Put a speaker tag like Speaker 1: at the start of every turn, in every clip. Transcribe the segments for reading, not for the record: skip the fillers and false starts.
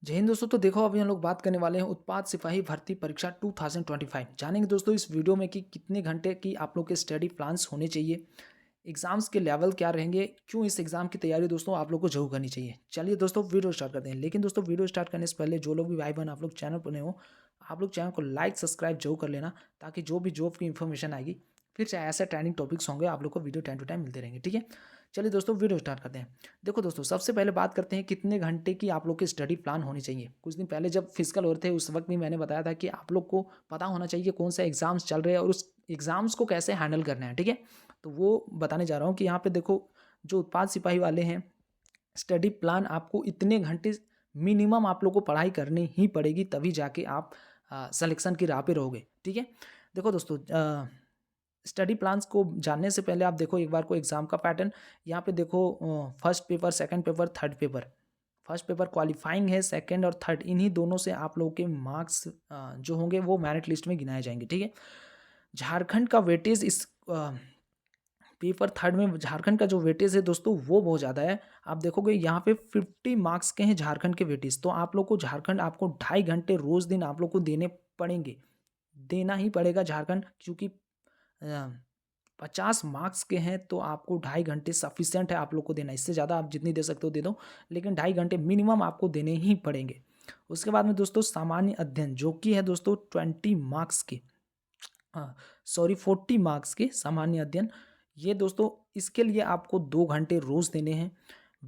Speaker 1: जय हिंद दोस्तों। तो देखो अभी हम लोग बात करने वाले हैं उत्पाद सिपाही भर्ती परीक्षा 2025। जानेंगे दोस्तों इस वीडियो में कि कितने घंटे की आप लोग के स्टडी प्लान्स होने चाहिए, एग्जाम्स के लेवल क्या रहेंगे, क्यों इस एग्जाम की तैयारी दोस्तों आप लोग को जरूर करनी चाहिए। चलिए दोस्तों वीडियो स्टार्ट करते हैं। लेकिन दोस्तों वीडियो स्टार्ट करने से पहले जो लोग भी भाई बहन आप लोग चैनल पर नए हो, आप लोग चैनल को लाइक सब्सक्राइब जरूर कर लेना, ताकि जो भी जॉब की इन्फॉर्मेशन आएगी फिर चाहे ऐसे ट्रेंडिंग टॉपिक्स होंगे आप लोग को वीडियो टाइम टू टाइम मिलते रहेंगे। ठीक है, चलिए दोस्तों वीडियो स्टार्ट करते हैं। देखो दोस्तों सबसे पहले बात करते हैं कितने घंटे की आप लोग की स्टडी प्लान होनी चाहिए। कुछ दिन पहले जब फिजिकल हो रहे थे उस वक्त भी मैंने बताया था कि आप लोग को पता होना चाहिए कि कौन सा एग्जाम्स चल रहे हैं और उस एग्जाम्स को कैसे हैंडल करना है। ठीक है, तो वो बताने जा रहा हूँ कि यहाँ पे देखो जो उत्पाद सिपाही वाले हैं, स्टडी प्लान आपको इतने घंटे मिनिमम आप लोग को पढ़ाई करनी ही पड़ेगी, तभी जाके आप सिलेक्शन की राह पे रहोगे। ठीक है, देखो दोस्तों स्टडी प्लान्स को जानने से पहले आप देखो एक बार को एग्ज़ाम का पैटर्न। यहाँ पे देखो first paper, second paper, third paper. First paper qualifying है, सेकंड और थर्ड इन्हीं दोनों से आप लोगों के मार्क्स जो होंगे वो मेरिट लिस्ट में गिनाए जाएंगे। ठीक है, झारखंड का वेटेज इस पेपर थर्ड में झारखंड का जो वेटेज है दोस्तों वो बहुत ज़्यादा है। आप देखोगे यहाँ पे 50 मार्क्स के हैं झारखंड के वेटेज। तो आप लोग को झारखंड आपको 2.5 घंटे रोज़ दिन आप लोग को देने पड़ेंगे, देना ही पड़ेगा झारखंड, क्योंकि 50 मार्क्स के हैं तो आपको 2.5 घंटे सफिशिएंट है आप लोग को देना। इससे ज़्यादा आप जितनी दे सकते हो दे दो, लेकिन 2.5 घंटे मिनिमम आपको देने ही पड़ेंगे। उसके बाद में दोस्तों सामान्य अध्ययन जो कि है दोस्तों 20 मार्क्स के, हाँ सॉरी 40 मार्क्स के सामान्य अध्ययन। ये दोस्तों इसके लिए आपको 2 घंटे रोज़ देने हैं।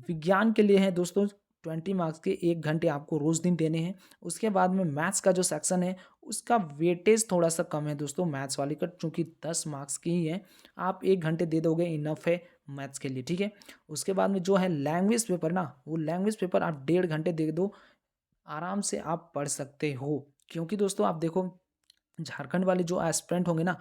Speaker 1: विज्ञान के लिए है दोस्तों 20 मार्क्स के 1 घंटे आपको रोज़ दिन देने हैं। उसके बाद में मैथ्स का जो सेक्शन है उसका वेटेज थोड़ा सा कम है दोस्तों, मैथ्स वाली का चूँकि 10 मार्क्स की ही है, आप 1 घंटे दे दोगे इनफ है मैथ्स के लिए। ठीक है, उसके बाद में जो है लैंग्वेज पेपर ना, वो लैंग्वेज पेपर आप 1.5 घंटे दे दो, आराम से आप पढ़ सकते हो। क्योंकि दोस्तों आप देखो झारखंड वाले जो एस्पिरेंट होंगे ना,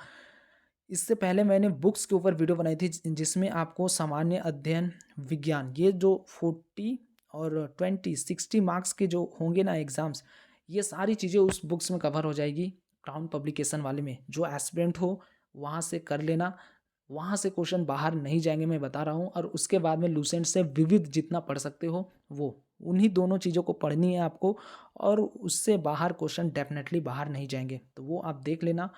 Speaker 1: इससे पहले मैंने बुक्स के ऊपर वीडियो बनाई थी जिसमें आपको सामान्य अध्ययन, विज्ञान, ये जो 40 और 20 60 मार्क्स के जो होंगे ना एग्जाम्स, ये सारी चीज़ें उस बुक्स में कवर हो जाएगी। क्राउन पब्लिकेशन वाले में जो एस्पिरेंट हो वहाँ से कर लेना, वहाँ से क्वेश्चन बाहर नहीं जाएंगे मैं बता रहा हूँ। और उसके बाद में लूसेंट से विविध जितना पढ़ सकते हो वो, उन्हीं दोनों चीज़ों को पढ़नी है आपको, और उससे बाहर क्वेश्चन डेफिनेटली बाहर नहीं जाएंगे। तो वो आप देख लेना,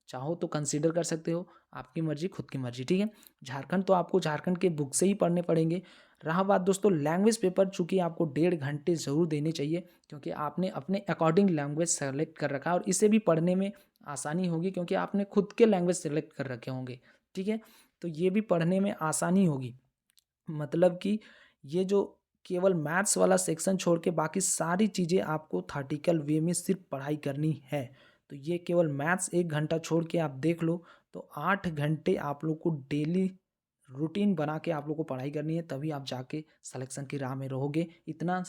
Speaker 1: चाहो तो कंसीडर कर सकते हो, आपकी मर्जी खुद की मर्जी। ठीक है, झारखंड तो आपको झारखंड के बुक से ही पढ़ने पड़ेंगे। रहा बात दोस्तों लैंग्वेज पेपर, चूँकि आपको 1.5 घंटे ज़रूर देने चाहिए, क्योंकि आपने अपने अकॉर्डिंग लैंग्वेज सेलेक्ट कर रखा है और इसे भी पढ़ने में आसानी होगी क्योंकि आपने खुद के लैंग्वेज सेलेक्ट कर रखे होंगे। ठीक है, तो ये भी पढ़ने में आसानी होगी। मतलब कि ये जो केवल मैथ्स वाला सेक्शन छोड़ के बाकी सारी चीज़ें आपको थर्टिकल वे में सिर्फ पढ़ाई करनी है। तो ये केवल मैथ्स 1 घंटा छोड़ के आप देख लो तो 8 घंटे आप लोग को डेली रूटीन बना के आप लोग को पढ़ाई करनी है, तभी आप जाके सिलेक्शन की राह में रहोगे। इतना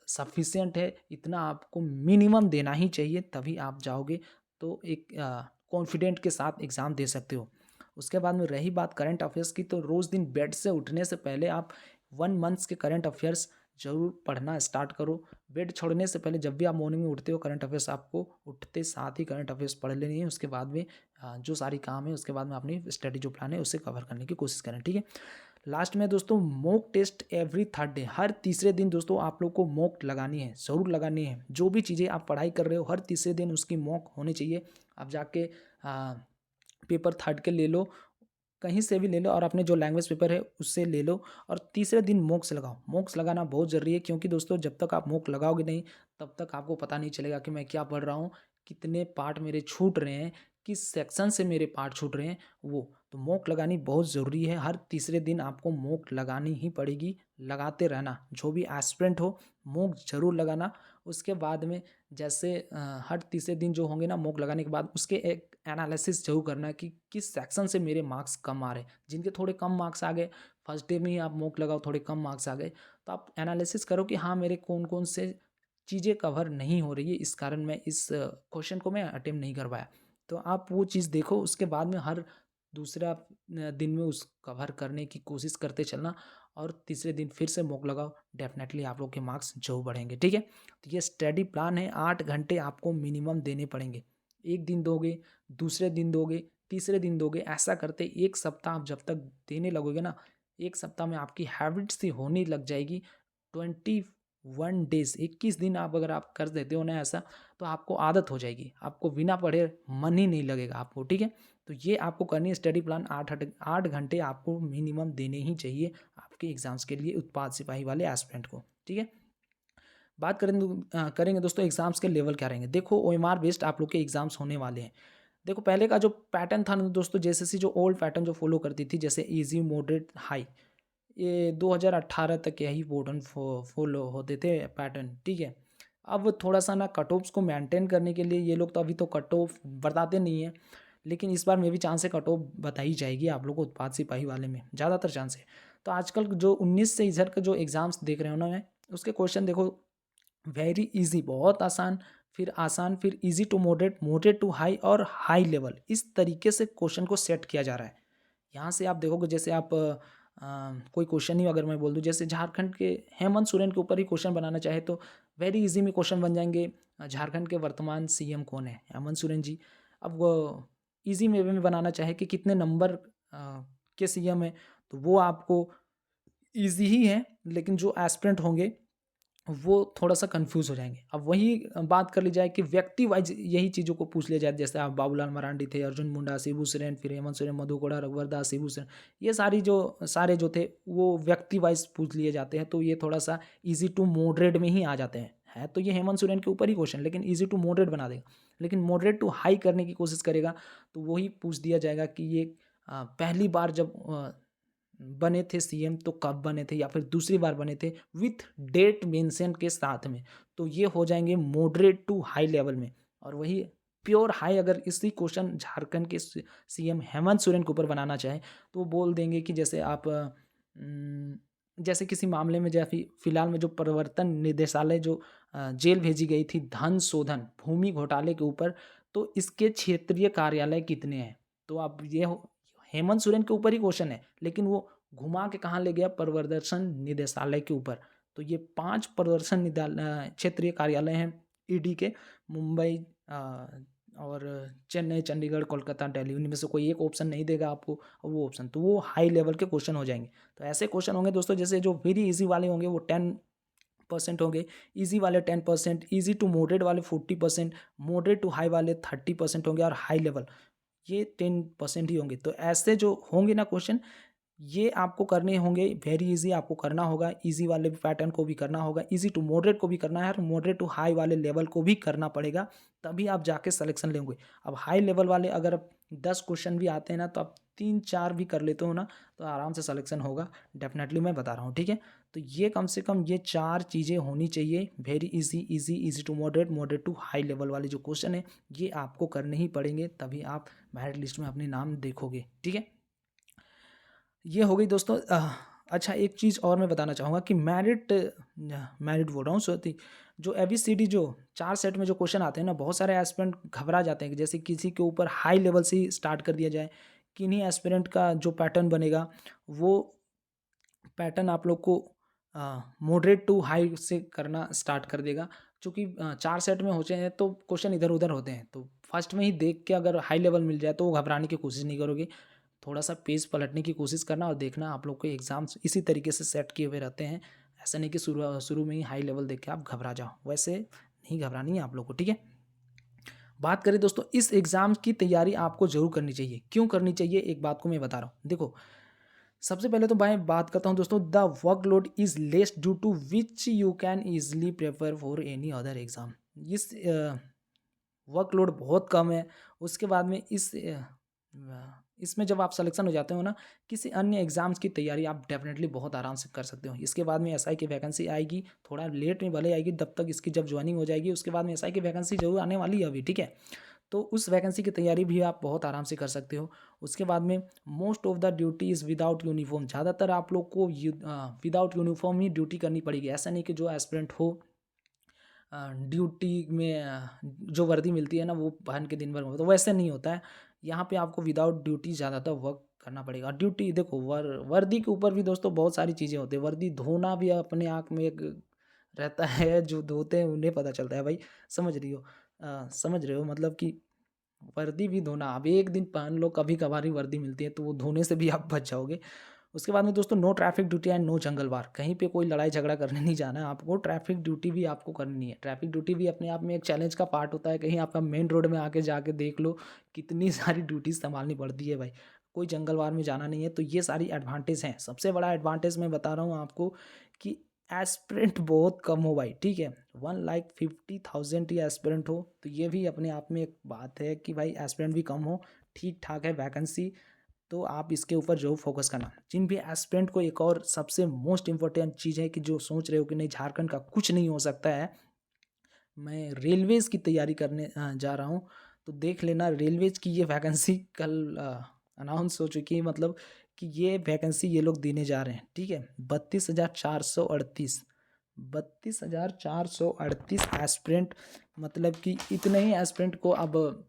Speaker 1: सफिशिएंट है, इतना आपको मिनिमम देना ही चाहिए, तभी आप जाओगे तो एक कॉन्फिडेंट के साथ एग्ज़ाम दे सकते हो। उसके बाद में रही बात करंट अफेयर्स की, तो रोज़ दिन बेड से उठने से पहले आप 1 मंथ्स के करंट अफेयर्स ज़रूर पढ़ना स्टार्ट करो। बेड छोड़ने से पहले जब भी आप मॉर्निंग में उठते हो करंट अफेयर्स आपको उठते साथ ही करंट अफेयर्स पढ़ लेनी है। उसके बाद में जो सारी काम है उसके बाद में अपनी स्टडी जो प्लान है उसे कवर करने की कोशिश करें। ठीक है, लास्ट में दोस्तों mock test every third day, हर तीसरे दिन दोस्तों आप लोग को मॉक लगानी है, ज़रूर लगानी है। जो भी चीज़ें आप पढ़ाई कर रहे हो हर तीसरे दिन उसकी मॉक होनी चाहिए। आप जाके पेपर थर्ड के ले लो, कहीं से भी ले लो, और अपने जो लैंग्वेज पेपर है उससे ले लो, और तीसरे दिन मॉक्स लगाओ। मॉक्स लगाना बहुत ज़रूरी है, क्योंकि दोस्तों जब तक आप मॉक लगाओगे नहीं तब तक आपको पता नहीं चलेगा कि मैं क्या पढ़ रहा हूँ, कितने पार्ट मेरे छूट रहे हैं, किस सेक्शन से मेरे पार्ट छूट रहे हैं वो। तो मॉक लगानी बहुत ज़रूरी है, हर तीसरे दिन आपको मॉक लगानी ही पड़ेगी। लगाते रहना, जो भी एस्पिरेंट हो मॉक ज़रूर लगाना। उसके बाद में जैसे हर तीसरे दिन जो होंगे ना मॉक लगाने के बाद उसके एक एनालिसिस जरूर करना कि किस सेक्शन से मेरे मार्क्स कम आ रहे हैं। जिनके थोड़े कम मार्क्स आ गए, फर्स्ट डे में ही आप मॉक लगाओ, थोड़े कम मार्क्स आ गए तो आप एनालिसिस करो कि हाँ मेरे कौन कौन से चीज़ें कवर नहीं हो रही है, इस कारण मैं इस क्वेश्चन को मैं अटेम्प्ट नहीं कर पाया। तो आप वो चीज़ देखो, उसके बाद में हर दूसरा दिन में उस कवर करने की कोशिश करते चलना, और तीसरे दिन फिर से मॉक लगाओ, डेफिनेटली आप लोग के मार्क्स जरूर बढ़ेंगे। ठीक है, तो ये स्टडी प्लान है, 8 घंटे आपको मिनिमम देने पड़ेंगे। एक दिन दोगे, दूसरे दिन दोगे, तीसरे दिन दोगे, ऐसा करते 1 सप्ताह आप जब तक देने लगोगे ना, 1 सप्ताह में आपकी हैबिट सी होने लग जाएगी। 20 1 डेज़ 21 दिन आप अगर आप कर देते हो ना ऐसा, तो आपको आदत हो जाएगी, आपको बिना पढ़े मन ही नहीं लगेगा आपको, ठीक है। तो ये आपको करनी है स्टडी प्लान, 8 घंटे आपको मिनिमम देने ही चाहिए आपके एग्ज़ाम्स के लिए, उत्पाद सिपाही वाले एस्पिरेंट को, ठीक है। बात करेंगे दोस्तों एग्ज़ाम्स के लेवल क्या रहेंगे। देखो ओएमआर बेस्ड आप लोग के एग्ज़ाम्स होने वाले हैं। देखो पहले का जो पैटर्न था ना दोस्तों, जेएसएससी जो ओल्ड पैटर्न जो फॉलो करती थी, जैसे ईजी, मॉडरेट, हाई, ये 2018 तक यही पैटर्न फॉलो होते थे पैटर्न, ठीक है। अब थोड़ा-सा ना कट ऑफ्स को मेंटेन करने के लिए ये लोग तो अभी तो कट ऑफ बताते नहीं हैं, लेकिन इस बार मे बी चांस है कट ऑफ बताई जाएगी आप लोग को उत्पाद सिपाही वाले में, ज़्यादातर चांस है। तो आजकल जो 19 से इधर का जो एग्ज़ाम्स देख रहे हो ना मैं, उसके क्वेश्चन देखो वेरी ईज़ी, बहुत आसान, फिर easy to moderate, moderate to high और हाई लेवल, इस तरीके से क्वेश्चन को सेट किया जा रहा है। यहाँ से आप देखोगे जैसे आप कोई क्वेश्चन ही अगर मैं बोल दूँ, जैसे झारखंड के हेमंत सोरेन के ऊपर ही क्वेश्चन बनाना चाहे तो वेरी इजी में क्वेश्चन बन जाएंगे। झारखंड के वर्तमान सीएम कौन है? हेमंत सोरेन जी। अब वो इजी में बनाना चाहे कि कितने नंबर के सीएम है, तो वो आपको इजी ही है, लेकिन जो एस्पिरेंट होंगे वो थोड़ा-सा कन्फ्यूज़ हो जाएँगे। अब वही बात कर ली जाए कि व्यक्ति वाइज़ यही चीज़ों को पूछ लिया जाए, जैसे आप बाबूलाल मरांडी थे, अर्जुन मुंडा, शिबू सोरेन, फिर हेमंत सोरेन, मधु कोड़ा, रघुवर दास, शिबू सोरेन, ये सारे जो थे वो व्यक्ति वाइज़ पूछ लिए जाते हैं, तो ये थोड़ा-सा ईज़ी टू मॉडरेट में ही आ जाते हैं। है तो ये हेमंत सोरेन के ऊपर ही क्वेश्चन, लेकिन ईज़ी टू मॉडरेट बना देगा। लेकिन मॉडरेट टू हाई करने की कोशिश करेगा, तो वही पूछ दिया जाएगा कि ये पहली बार जब बने थे सीएम तो कब बने थे, या फिर दूसरी बार बने थे विथ डेट मेंशन के साथ में, तो ये हो जाएंगे मॉडरेट टू हाई लेवल में। और वही प्योर हाई अगर इसी क्वेश्चन झारखंड के सीएम हेमंत सोरेन के ऊपर बनाना चाहे, तो वो बोल देंगे कि जैसे आप जैसे किसी मामले में, जैसे फिलहाल में जो प्रवर्तन निदेशालय जो जेल भेजी गई थी धन शोधन भूमि घोटाले के ऊपर, तो इसके क्षेत्रीय कार्यालय कितने हैं, तो अब ये हेमंत सोरेन के ऊपर ही क्वेश्चन है, लेकिन वो घुमा के कहाँ ले गया, प्रवर्तन निदेशालय के ऊपर। तो ये 5 प्रवर्तन क्षेत्रीय कार्यालय हैं ईडी के, मुंबई और चेन्नई, चंडीगढ़, कोलकाता, दिल्ली, उनमें से कोई एक ऑप्शन नहीं देगा आपको, वो ऑप्शन, तो वो हाई लेवल के क्वेश्चन हो जाएंगे। तो ऐसे क्वेश्चन होंगे दोस्तों, जैसे जो वेरी इजी वाले होंगे वो 10% होंगे, इजी वाले 10%, इजी टू मॉडरेट वाले 40%, मॉडरेट टू हाई वाले 30% होंगे, और हाई लेवल ये 10% ही होंगे। तो ऐसे जो होंगे ना क्वेश्चन, ये आपको करने होंगे वेरी इजी, आपको करना होगा इजी वाले पैटर्न को भी करना होगा, इजी टू मॉडरेट को भी करना है, और मॉडरेट टू हाई वाले लेवल को भी करना पड़ेगा, तभी आप जाके सिलेक्शन लेंगे। अब हाई लेवल वाले अगर 10 क्वेश्चन भी आते हैं ना, तो आप 3-4 भी कर लेते हो ना, तो आराम से सिलेक्शन होगा, डेफिनेटली मैं बता रहा हूँ, ठीक है। तो ये कम से कम ये 4 चीज़ें होनी चाहिए, very easy, easy to moderate, moderate to high level वाले जो क्वेश्चन है, ये आपको करने ही पड़ेंगे, तभी आप मेरिट लिस्ट में अपने नाम देखोगे, ठीक है। ये हो गई दोस्तों। अच्छा एक चीज़ और मैं बताना चाहूँगा कि मेरिट बोल रहा हूँ, सॉरी, जो एबीसीडी जो 4 सेट में जो क्वेश्चन आते हैं ना, बहुत सारे एस्पिरेंट घबरा जाते हैं कि जैसे किसी के ऊपर हाई लेवल से ही स्टार्ट कर दिया जाए, किन्हीं एस्पिरेंट का जो पैटर्न बनेगा वो पैटर्न आप लोग को मॉडरेट टू हाई से करना स्टार्ट कर देगा, चूँकि 4 सेट में होते हैं तो क्वेश्चन इधर-उधर होते हैं, तो फर्स्ट में ही देख के अगर हाई लेवल मिल जाए तो वो घबराने की कोशिश नहीं करोगे। थोड़ा-सा पेज पलटने की कोशिश करना और देखना, आप लोग के एग्ज़ाम्स इसी तरीके से सेट किए हुए रहते हैं। ऐसा नहीं कि शुरू में ही हाई लेवल देख के आप घबरा जाओ, वैसे नहीं घबरानी है आप लोग को, ठीक है। बात करें दोस्तों, इस एग्ज़ाम की तैयारी आपको ज़रूर करनी चाहिए। क्यों करनी चाहिए, एक बात को मैं बता रहा हूँ। देखो, सबसे पहले तो मैं बात करता हूँ दोस्तों, the workload is less due to which you can easily prepare for any other exam. इस वर्कलोड बहुत कम है, उसके बाद में इसमें जब आप सिलेक्शन हो जाते हो ना, किसी अन्य एग्ज़ाम्स की तैयारी आप डेफ़िनेटली बहुत आराम से कर सकते हो। इसके बाद में एसआई की वैकेंसी आएगी, थोड़ा लेट में भले आएगी, तब तक इसकी जब जॉइनिंग हो जाएगी, उसके बाद में एसआई की वैकेंसी ज़रूर आने वाली है अभी, ठीक है। तो उस वैकेंसी की तैयारी भी आप बहुत आराम से कर सकते हो। उसके बाद में most of the duty is without uniform, ज़्यादातर आप लोग को विदाउट यूनिफ़ॉर्म ही ड्यूटी करनी पड़ेगी। ऐसा नहीं कि जो एस्पिरेंट हो ड्यूटी में जो वर्दी मिलती है ना वो पहन के दिन भर, तो वैसे नहीं होता है। यहाँ पे आपको विदाउट ड्यूटी ज़्यादातर वर्क करना पड़ेगा। ड्यूटी देखो, वर्दी के ऊपर भी दोस्तों बहुत सारी चीज़ें होती हैं। वर्दी धोना भी अपने आप में एक रहता है, जो धोते हैं उन्हें पता चलता है भाई, समझ रहे हो मतलब कि वर्दी भी धोना, अब एक दिन पहन लो, कभी कभार ही वर्दी मिलती है, तो वो धोने से भी आप बच जाओगे। उसके बाद में दोस्तों no traffic duty and no jungle war, कहीं पे कोई लड़ाई झगड़ा करने नहीं जाना है आपको, ट्रैफिक ड्यूटी भी आपको करनी है। ट्रैफिक ड्यूटी भी अपने आप में एक चैलेंज का पार्ट होता है, कहीं आपका मेन रोड में आके जाके देख लो कितनी सारी ड्यूटीज संभालनी पड़ती है भाई, कोई जंगल वार में जाना नहीं है। तो ये सारी एडवांटेज हैं। सबसे बड़ा एडवांटेज मैं बता रहा हूँ आपको कि एस्पिरेंट बहुत कम हो भाई, ठीक है, 1,50,000 ही एस्पिरेंट हो, तो ये भी अपने आप में एक बात है कि भाई एस्पिरेंट भी कम हो, ठीक ठाक है वैकेंसी, तो आप इसके ऊपर जरूर फोकस करना। जिन भी एस्पिरेंट को एक और सबसे मोस्ट इम्पोर्टेंट चीज़ है कि जो सोच रहे हो कि नहीं झारखंड का कुछ नहीं हो सकता है, मैं रेलवेज़ की तैयारी करने जा रहा हूँ, तो देख लेना रेलवेज़ की ये वैकेंसी कल अनाउंस हो चुकी है, मतलब कि ये वैकेंसी ये लोग देने जा रहे हैं, ठीक है, 32,438 एस्पिरेंट, मतलब कि इतने ही एस्पिरेंट को अब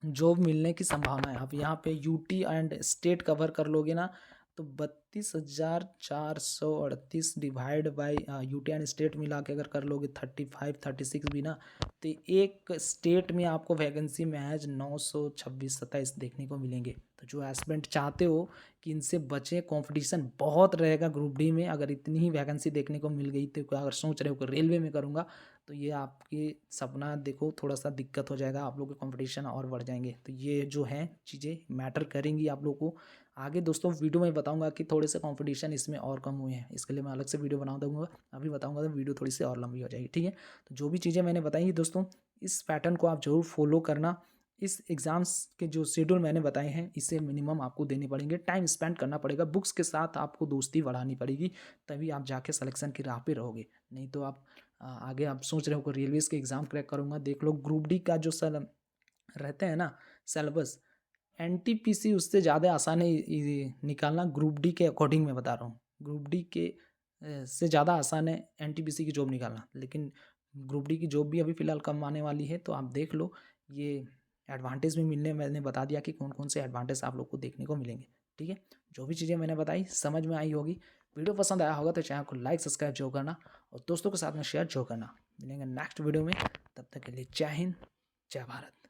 Speaker 1: जॉब मिलने की संभावना है। आप यहाँ पे यूटी एंड स्टेट कवर कर लोगे ना, तो 32,438 divide by UT and state मिला के अगर कर लोगे 35-36 भी ना, तो एक स्टेट में आपको वैकेंसी महज 926-27 देखने को मिलेंगे। तो जो एस्पिरेंट चाहते हो कि इनसे बचें, कंपटीशन बहुत रहेगा ग्रुप डी में, अगर इतनी ही वैकेंसी देखने को मिल गई, तो अगर सोच रहे हो कि रेलवे में करूँगा, तो ये आपके सपना देखो थोड़ा सा दिक्कत हो जाएगा, आप लोग के कंपटीशन और बढ़ जाएंगे। तो ये जो है चीज़ें मैटर करेंगी आप लोग को। आगे दोस्तों वीडियो में बताऊंगा कि थोड़े से कंपटीशन इसमें और कम हुए हैं, इसके लिए मैं अलग से वीडियो बना दूंगा, अभी बताऊंगा तो वीडियो थोड़ी सी और लंबी हो जाएगी, ठीक है। तो जो भी चीज़ें मैंने बताई दोस्तों, इस पैटर्न को आप जरूर फॉलो करना। इस एग्ज़ाम्स के जो शेड्यूल मैंने बताए हैं, इसे मिनिमम आपको देने पड़ेंगे, टाइम स्पेंड करना पड़ेगा, बुक्स के साथ आपको दोस्ती बढ़ानी पड़ेगी, तभी आप जाके सिलेक्शन की राह पे रहोगे। नहीं तो आप आगे आप सोच रहे हो कि रेलवेज़ के एग्ज़ाम क्रैक करूँगा, देख लो ग्रुप डी का जो रहते हैं ना सिलेबस, एनटीपीसी उससे ज़्यादा आसान है निकालना, ग्रुप डी के अकॉर्डिंग मैं बता रहा हूँ, ग्रुप डी के से ज़्यादा आसान है एनटीपीसी की जॉब निकालना, लेकिन ग्रुप डी की जॉब भी अभी फ़िलहाल कम आने वाली है, तो आप देख लो। ये एडवांटेज भी मिलने, मैंने बता दिया कि कौन कौन से एडवांटेज आप लोग को देखने को मिलेंगे, ठीक है। जो भी चीज़ें मैंने बताई समझ में आई होगी, वीडियो पसंद आया होगा तो चैनल को लाइक सब्सक्राइब जरूर करना और दोस्तों के साथ में शेयर जरूर करना। मिलेंगे नेक्स्ट वीडियो में, तब तक के लिए जय हिंद, जय भारत।